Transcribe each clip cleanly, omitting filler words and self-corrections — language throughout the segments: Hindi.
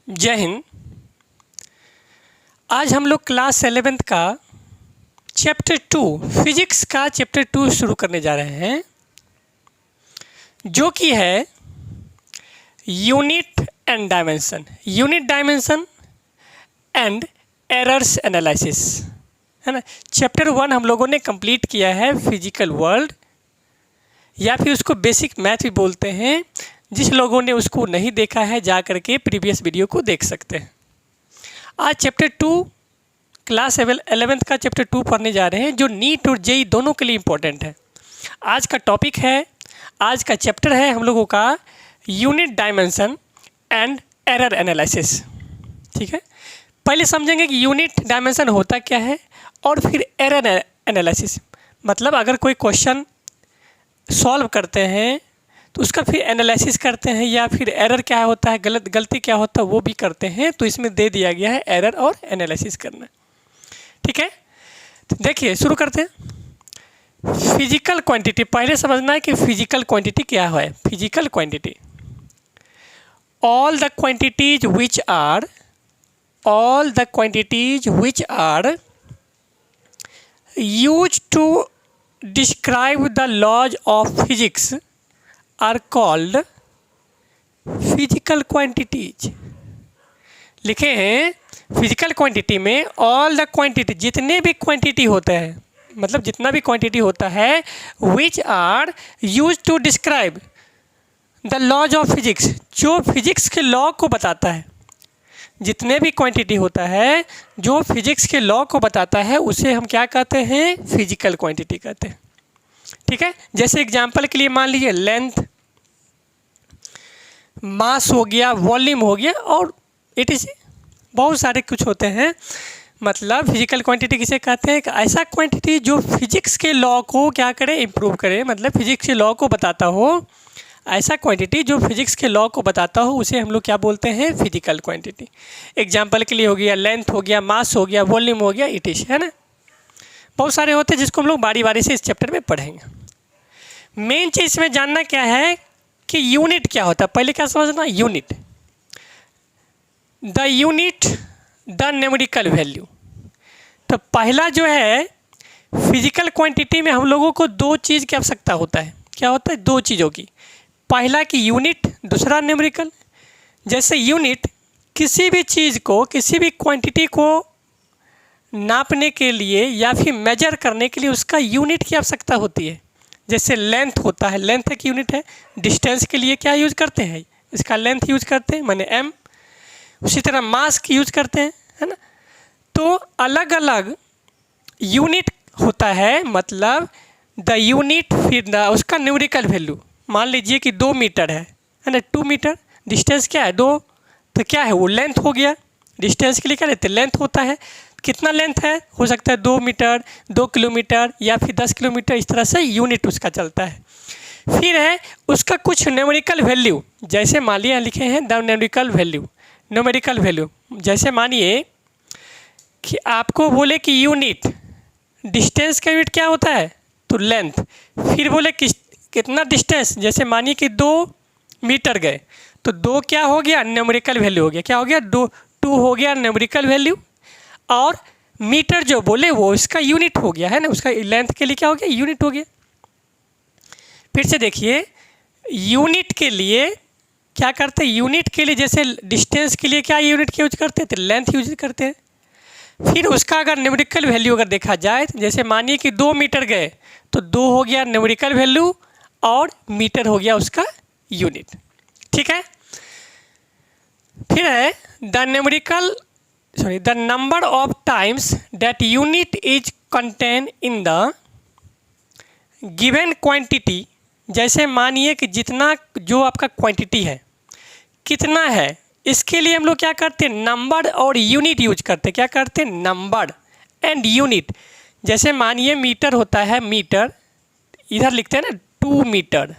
जय हिंद। आज हम लोग क्लास 11th का चैप्टर 2 फिजिक्स का चैप्टर 2 शुरू करने जा रहे हैं, जो कि है unit and dimension and errors analysis, है ना। चैप्टर 1 हम लोगों ने कंप्लीट किया है फिजिकल वर्ल्ड, या फिर उसको बेसिक मैथ भी बोलते हैं। जिस लोगों ने उसको नहीं देखा है जा करके प्रीवियस वीडियो को देख सकते हैं। आज चैप्टर 2 क्लास 11th का चैप्टर 2 पढ़ने जा रहे हैं, जो नीट और जेई दोनों के लिए इम्पोर्टेंट है। आज का टॉपिक है, आज का चैप्टर है हम लोगों का unit dimension and error analysis. ठीक है, पहले समझेंगे कि यूनिट डायमेंशन होता क्या है और फिर एरर एनालिसिस, मतलब अगर कोई क्वेश्चन सॉल्व करते हैं तो उसका फिर एनालिसिस करते हैं, या फिर एरर क्या होता है, गलती क्या होता है वो भी करते हैं। तो इसमें दे दिया गया है एरर और एनालिसिस करना। ठीक है, तो देखिए शुरू करते हैं। फिजिकल क्वांटिटी पहले समझना है कि फिजिकल क्वांटिटी क्या है। Physical quantity, all the quantities which are used to describe the laws of physics are called physical quantities। लिखे हैं फिजिकल क्वांटिटी में ऑल द क्वांटिटी, जितने भी क्वांटिटी होते हैं, मतलब जितना भी क्वांटिटी होता है, which are use to describe the laws of physics, जो फिजिक्स के लॉ को बताता है। जितने भी क्वांटिटी होता है जो फिजिक्स के लॉ को बताता है, उसे हम क्या कहते हैं, फिजिकल क्वांटिटी कहते हैं। ठीक है, जैसे एग्जांपल के लिए मान लीजिए लेंथ, मास हो गया, वॉल्यूम हो गया, और इट बहुत सारे कुछ होते हैं। मतलब फिजिकल क्वांटिटी किसे कहते हैं, ऐसा क्वांटिटी जो फिजिक्स के लॉ को क्या करे, इम्प्रूव करे, मतलब फिजिक्स के लॉ को बताता हो। ऐसा क्वांटिटी जो फिजिक्स के लॉ को बताता हो उसे हम लोग क्या बोलते हैं, फिजिकल क्वांटिटी। एग्जांपल के लिए हो गया लेंथ हो गया, मास हो गया, वॉल्यूम हो गया, इट इज, है ना। बहुत सारे होते हैं जिसको हम लोग बारी बारी से इस चैप्टर में पढ़ेंगे। मेन चीज़ इसमें जानना क्या है कि यूनिट क्या होता है। पहले क्या समझना, unit, the unit the numerical value. तो पहला जो है फिजिकल क्वांटिटी में हम लोगों को दो चीज़ की आवश्यकता होता है। क्या होता है, दो चीज़ों की। पहला की यूनिट, दूसरा न्यूमेरिकल। जैसे यूनिट किसी भी चीज़ को, किसी भी क्वांटिटी को नापने के लिए या फिर मेजर करने के लिए उसका यूनिट की आवश्यकता होती है। जैसे लेंथ होता है, लेंथ एक यूनिट है। डिस्टेंस के लिए क्या यूज़ करते हैं, इसका लेंथ यूज़ करते हैं, माने एम। उसी तरह मास की यूज़ करते हैं, है ना। तो अलग अलग यूनिट होता है, मतलब द यूनिट, फिर उसका न्यूमेरिकल वैल्यू। मान लीजिए कि 2 मीटर है ना, 2 मीटर। डिस्टेंस क्या है, 2, तो क्या है वो लेंथ हो गया। डिस्टेंस के लिए क्या लेते हैं, लेंथ होता है। कितना लेंथ है, हो सकता है 2 मीटर, 2 किलोमीटर, या फिर 10 किलोमीटर, इस तरह से यूनिट उसका चलता है। फिर है उसका कुछ न्यूमेरिकल वैल्यू, जैसे मान लिया लिखे हैं द न्यूमेरिकल वैल्यू। जैसे मानिए कि आपको बोले कि यूनिट, डिस्टेंस का यूनिट क्या होता है, तो लेंथ। फिर बोले कितना डिस्टेंस, जैसे मानिए कि 2 मीटर गए, तो 2 क्या हो गया, न्यूमेरिकल वैल्यू हो गया। क्या हो गया, 2 हो गया न्यूमेरिकल वैल्यू, और मीटर जो बोले वो इसका यूनिट हो गया, है ना। उसका लेंथ के लिए क्या हो गया, यूनिट हो गया। फिर से देखिए, यूनिट के लिए क्या करते हैं, यूनिट के लिए जैसे डिस्टेंस के लिए क्या यूनिट की यूज करते हैं, तो लेंथ यूज करते हैं। फिर उसका अगर न्यूमेरिकल वैल्यू अगर देखा जाए, जैसे मानिए कि 2 मीटर गए, तो 2 हो गया न्यूमेरिकल वैल्यू, और मीटर हो गया उसका यूनिट। ठीक है, फिर है the number of times that unit is contain in the given quantity. जैसे मानिए कि जितना जो आपका क्वांटिटी है कितना है, इसके लिए हम लोग क्या करते हैं, नंबर और यूनिट यूज करते हैं। क्या करते हैं, नंबर एंड यूनिट। जैसे मानिए मीटर होता है, मीटर इधर लिखते हैं ना 2 मीटर।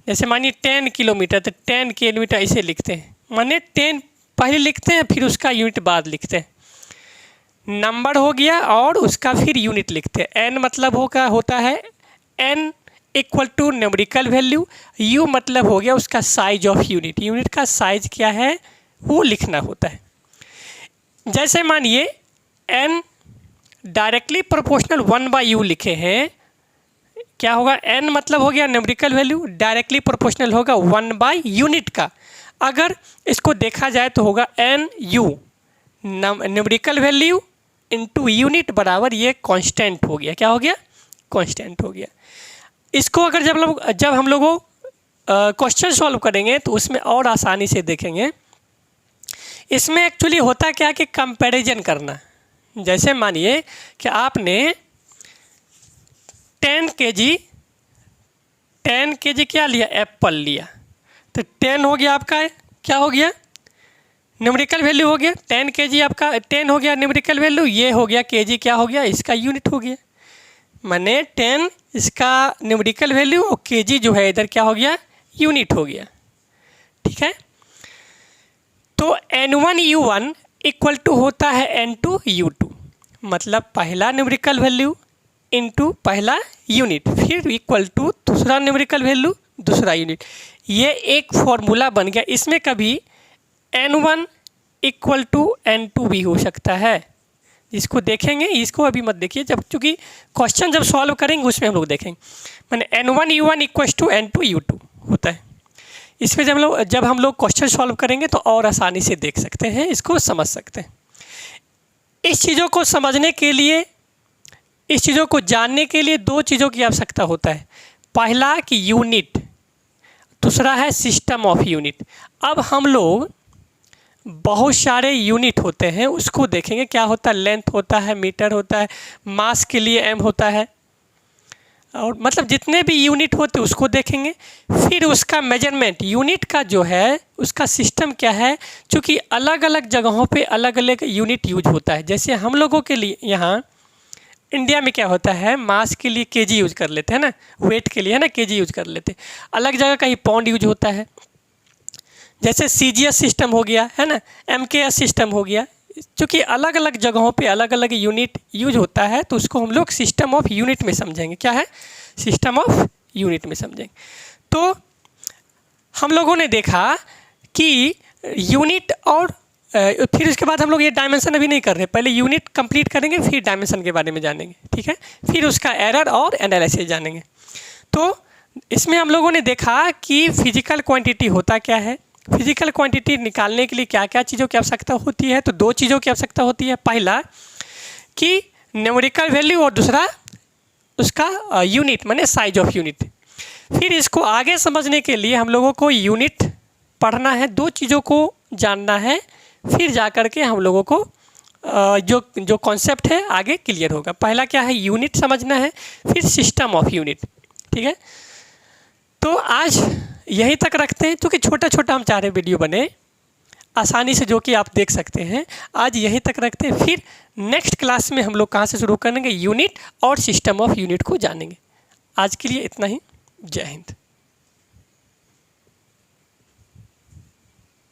जैसे मानिए 10 किलोमीटर, तो 10 किलोमीटर ऐसे लिखते हैं, माने 10 पहले लिखते हैं, फिर उसका यूनिट बाद लिखते हैं। नंबर हो गया और उसका फिर यूनिट लिखते हैं। एन मतलब होता है N equal to numerical value, u मतलब हो गया उसका साइज ऑफ यूनिट। यूनिट का साइज क्या है, वो लिखना होता है। जैसे मानिए n डायरेक्टली प्रोपोर्शनल 1/u लिखे हैं, क्या होगा, n मतलब हो गया न्यूमेरिकल वैल्यू, डायरेक्टली प्रोपोर्शनल होगा 1/यूनिट का। अगर इसको देखा जाए तो होगा NU numerical value into unit बराबर ये कांस्टेंट हो गया। क्या हो गया, कांस्टेंट हो गया। इसको अगर जब हम लोगों क्वेश्चन सॉल्व करेंगे तो उसमें और आसानी से देखेंगे। इसमें एक्चुअली होता क्या कि कंपैरिजन करना। जैसे मानिए कि आपने 10 kg क्या लिया, एप्पल लिया, तो 10 हो गया आपका, क्या हो गया, न्यूमेरिकल वैल्यू हो गया। 10 kg आपका 10 हो गया न्यूमेरिकल वैल्यू, ये हो गया kg क्या हो गया, इसका यूनिट हो गया। माने 10 इसका न्यूमेरिकल वैल्यू और kg जो है इधर क्या हो गया, यूनिट हो गया। ठीक है, तो N1U1 इक्वल टू होता है N2U2, मतलब पहला न्यूमेरिकल वैल्यू इनटू पहला यूनिट, फिर इक्वल टू दूसरा न्यूमेरिकल वैल्यू दूसरा यूनिट। ये एक फॉर्मूला बन गया। इसमें कभी N1 इक्वल टू N2 भी हो सकता है, इसको देखेंगे, इसको अभी मत देखिए, जब चूँकि क्वेश्चन जब सॉल्व करेंगे उसमें हम लोग देखेंगे। माने N1U1 इक्वल टू N2U2 होता है। इसमें जब हम लोग क्वेश्चन सॉल्व करेंगे तो और आसानी से देख सकते हैं, इसको समझ सकते हैं। इस चीज़ों को समझने के लिए, इस चीज़ों को जानने के लिए दो चीज़ों की आवश्यकता होता है। पहला कि यूनिट, दूसरा है सिस्टम ऑफ यूनिट। अब हम लोग बहुत सारे यूनिट होते हैं उसको देखेंगे, क्या होता है, लेंथ होता है, मीटर होता है, मास के लिए m होता है, और मतलब जितने भी यूनिट होते हैं उसको देखेंगे। फिर उसका मेजरमेंट, यूनिट का जो है उसका सिस्टम क्या है, क्योंकि अलग अलग जगहों पे अलग अलग यूनिट यूज होता है। जैसे हम लोगों के लिए यहाँ इंडिया में क्या होता है, मास के लिए kg यूज कर लेते हैं ना, वेट के लिए है ना kg यूज कर लेते हैं। अलग जगह कहीं पाउंड यूज होता है, जैसे CGS सिस्टम हो गया है ना, MKS सिस्टम हो गया। चूँकि अलग अलग जगहों पे अलग अलग यूनिट यूज होता है तो उसको हम लोग सिस्टम ऑफ यूनिट में समझेंगे। क्या है, सिस्टम ऑफ यूनिट में समझेंगे। तो हम लोगों ने देखा कि यूनिट और फिर उसके बाद हम लोग ये डायमेंशन अभी नहीं कर रहे, पहले यूनिट कंप्लीट करेंगे फिर डायमेंशन के बारे में जानेंगे। ठीक है, फिर उसका एरर और एनालिसिस जानेंगे। तो इसमें हम लोगों ने देखा कि फिजिकल क्वांटिटी होता क्या है, फिजिकल क्वांटिटी निकालने के लिए क्या क्या चीज़ों की आवश्यकता होती है। तो दो चीज़ों की आवश्यकता होती है, पहला कि न्यूमेरिकल वैल्यू और दूसरा उसका यूनिट माने साइज ऑफ यूनिट। फिर इसको आगे समझने के लिए हम लोगों को यूनिट पढ़ना है, दो चीज़ों को जानना है, फिर जा कर के हम लोगों को जो कॉन्सेप्ट है आगे क्लियर होगा। पहला क्या है, यूनिट समझना है, फिर सिस्टम ऑफ यूनिट। ठीक है, तो आज यहीं तक रखते हैं, क्योंकि छोटा छोटा हम चाह रहे वीडियो बने आसानी से, जो कि आप देख सकते हैं। आज यहीं तक रखते हैं, फिर नेक्स्ट क्लास में हम लोग कहाँ से शुरू करेंगे, यूनिट और सिस्टम ऑफ यूनिट को जानेंगे। आज के लिए इतना ही, जय हिंद।